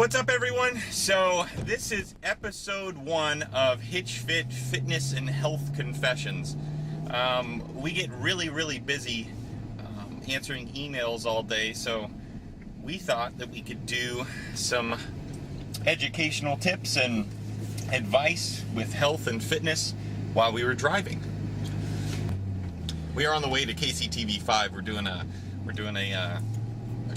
What's up, everyone? So this is episode 1 of Hitch Fit Fitness and Health Confessions. We get really busy answering emails all day, so we thought that we could do some educational tips and advice with health and fitness while we were driving. We are on the way to KCTV5. We're doing a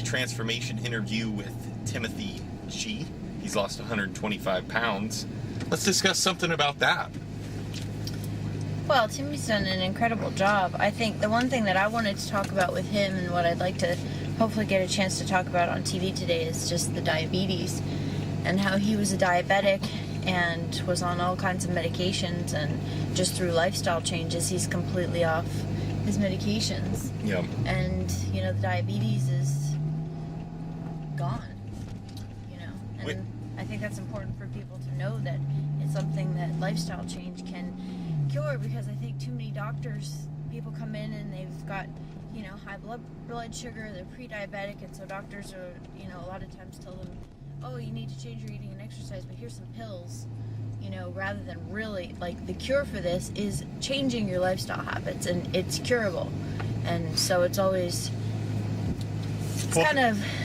transformation interview with Timothy G. He's lost 125 pounds. Let's discuss something about that. Well, Timmy's done an incredible job. I think the one thing that I wanted to talk about with him and what I'd like to hopefully get a chance to talk about on TV today is just the diabetes and how he was a diabetic and was on all kinds of medications, and just through lifestyle changes he's completely off his medications. Yeah. And, the diabetes is gone. And I think that's important for people to know, that it's something that lifestyle change can cure, because I think too many people come in and they've got, high blood sugar, they're pre-diabetic, and so doctors are, a lot of times tell them, oh, you need to change your eating and exercise, but here's some pills, rather than really, the cure for this is changing your lifestyle habits, and it's curable. And so it's always,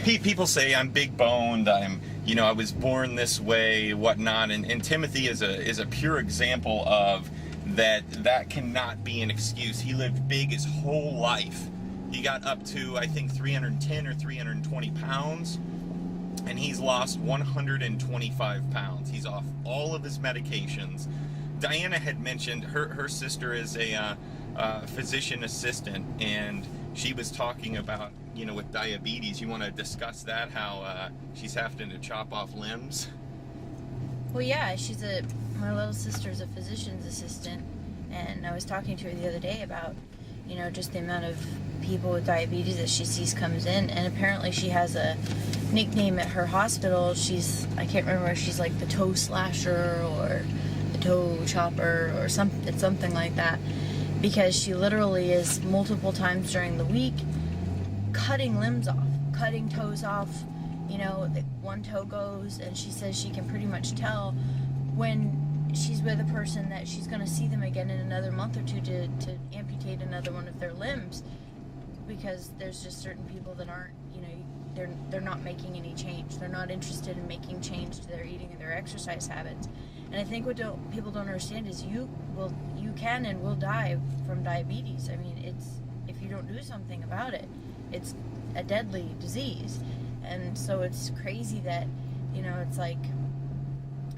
people say I'm big boned, I was born this way, whatnot, and Timothy is a pure example of that cannot be an excuse. He lived big his whole life. He got up to, I think, 310 or 320 pounds, and he's lost 125 pounds. He's off all of his medications. Diana had mentioned her sister is a physician assistant, and she was talking about, with diabetes. You want to discuss that, how she's having to chop off limbs? Well, yeah, my little sister's a physician's assistant, and I was talking to her the other day about, just the amount of people with diabetes that she sees comes in, and apparently she has a nickname at her hospital. I can't remember if she's like the toe slasher or the toe chopper or something like that, because she literally is multiple times during the week cutting limbs off, cutting toes off. One toe goes, and she says she can pretty much tell when she's with a person that she's going to see them again in another month or two to amputate another one of their limbs, because there's just certain people that aren't, they're not making any change. They're not interested in making change to their eating and their exercise habits. And I think what people don't understand is you can and will die from diabetes. I mean, if you don't do something about it, it's a deadly disease. And so it's crazy that, it's like,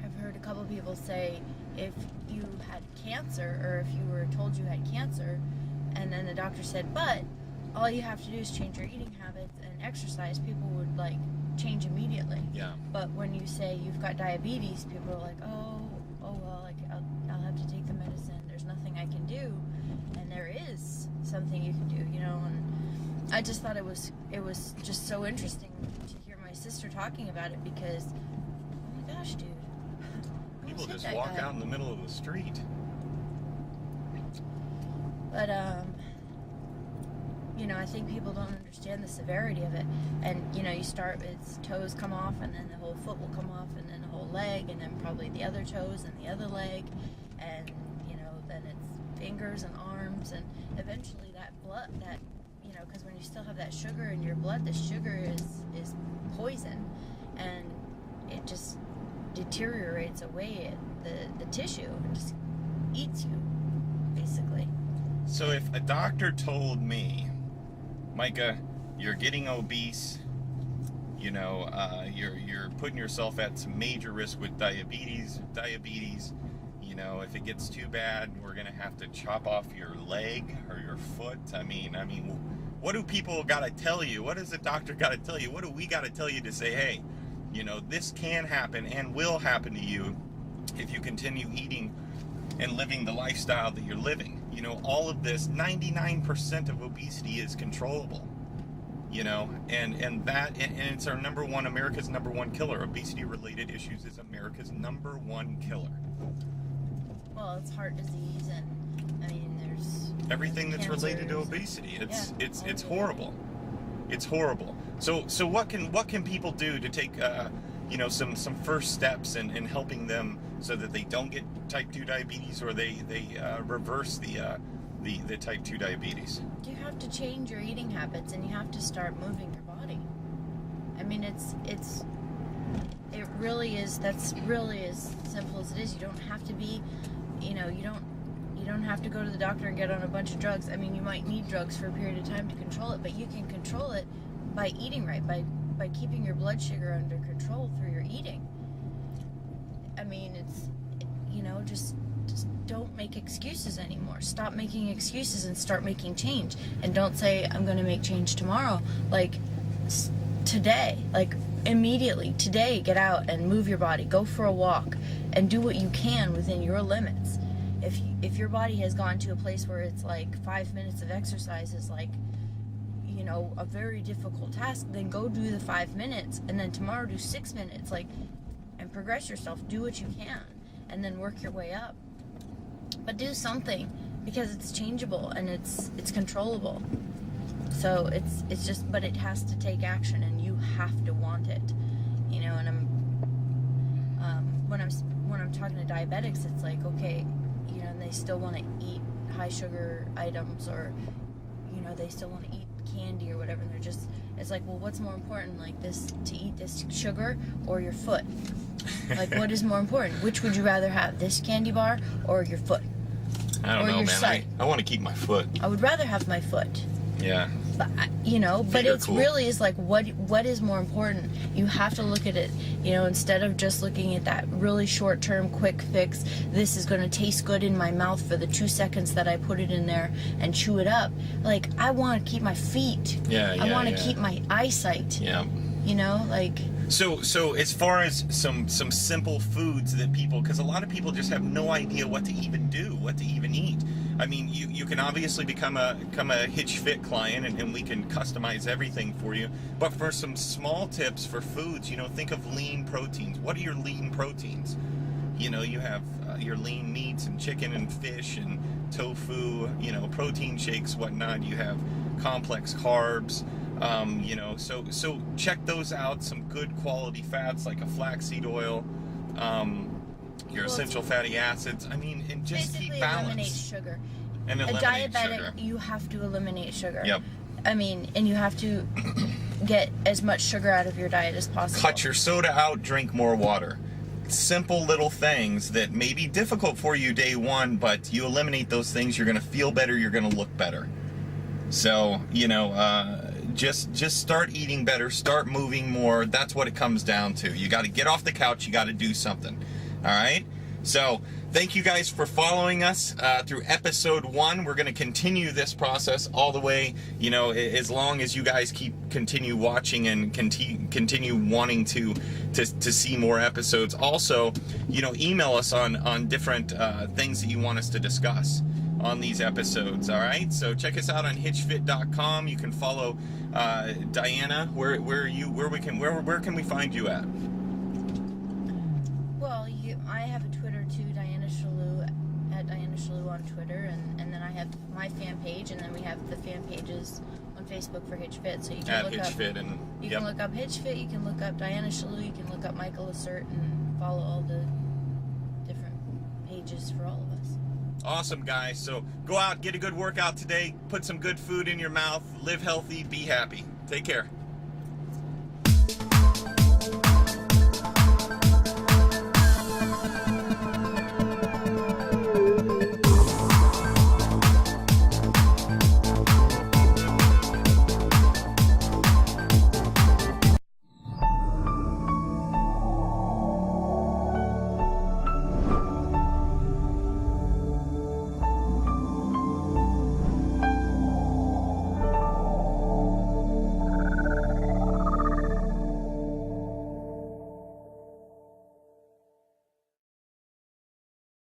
I've heard a couple of people say, if you had cancer, or if you were told you had cancer, and then the doctor said, but all you have to do is change your eating habits and exercise, people would change immediately. Yeah. But when you say you've got diabetes, people are like, oh well, I'll have to take the medicine. There's nothing I can do. And there is something you can do, and I just thought it was just so interesting to hear my sister talking about it, because, oh my gosh, dude. People just walk out in the middle of the street. But, I think people don't understand the severity of it. And, you start with toes come off, and then the whole foot will come off, and then the whole leg, and then probably the other toes and the other leg. And, then it's fingers and arms, and eventually that blood, because when you still have that sugar in your blood, the sugar is poison, and it just deteriorates away the tissue and just eats you, basically. So if a doctor told me, Micah, you're getting obese, you're putting yourself at some major risk with diabetes, if it gets too bad, we're going to have to chop off your leg or your foot. I mean, what do people got to tell you? What does the doctor got to tell you? What do we got to tell you to say, hey, this can happen and will happen to you if you continue eating and living the lifestyle that you're living? All of this, 99% of obesity is controllable, and it's America's number one killer. Obesity-related issues is America's number one killer. Well, it's heart disease, and there's everything that's related to obesity. It's horrible. It's horrible. So what can people do to take some first steps in helping them so that they don't get type 2 diabetes, or they reverse the type 2 diabetes? You have to change your eating habits, and you have to start moving your body. I mean, it really is. That's really as simple as it is. You don't have to be, you don't have to go to the doctor and get on a bunch of drugs. I mean, you might need drugs for a period of time to control it, but you can control it by eating right, by keeping your blood sugar under control through your eating. I mean, it's, just don't make excuses anymore. Stop making excuses and start making change. And don't say, I'm going to make change tomorrow. Like, today, like, immediately, today, get out and move your body. Go for a walk and do what you can within your limits. If your body has gone to a place where it's like 5 minutes of exercise is like, a very difficult task, then go do the 5 minutes, and then tomorrow do 6 minutes, and progress yourself. Do what you can, and then work your way up. But do something, because it's changeable and it's controllable. So it's just, but it has to take action, and you have to want it, And when I'm talking to diabetics, it's like, okay, and they still want to eat high sugar items, or they still want to eat candy or whatever, and it's like, well, what's more important, like to eat this sugar or your foot? Like, what is more important? Which would you rather have, this candy bar or your foot? I don't know, man. I want to keep my foot. I would rather have my foot. Yeah. But but it's cool. Really is like, what is more important? You have to look at it, instead of just looking at that really short-term quick fix. This is going to taste good in my mouth for the 2 seconds that I put it in there and chew it up. Like, I want to keep my feet. I want to keep my eyesight. Yeah. So as far as some simple foods that people, because a lot of people just have no idea what to even do, what to even eat. I mean, you can obviously become a Hitch Fit client, and we can customize everything for you. But for some small tips for foods, think of lean proteins. What are your lean proteins? You have your lean meats and chicken and fish and tofu, protein shakes, whatnot. You have complex carbs. So check those out. Some good quality fats like a flaxseed oil, your essential fatty acids. I mean, and just keep balance. Eliminate sugar. And eliminate a diabetic, sugar. You have to eliminate sugar. Yep. I mean, and you have to get as much sugar out of your diet as possible. Cut your soda out, drink more water. Simple little things that may be difficult for you day one, but you eliminate those things, you're going to feel better, you're going to look better. So, just start eating better, start moving more. That's what it comes down to. You got to get off the couch, you got to do something. All right? So, thank you guys for following us through episode 1. We're going to continue this process all the way, as long as you guys continue watching and continue wanting to see more episodes. Also, email us on different things that you want us to discuss on these episodes. All right, so check us out on hitchfit.com. You can follow Diana. Where can we find you at? Well, I have a Twitter too, Diana Chaloux, at Diana Chaloux on Twitter, and then I have my fan page, and then we have the fan pages on Facebook for Hitch Fit. So you can look up Fit, and you can look up Hitch Fit, you can look up Diana Chaloux, you can look up Micah Lacerte, and follow all the different pages for all of us. Awesome, guys. So go out, get a good workout today, put some good food in your mouth, live healthy, be happy. Take care.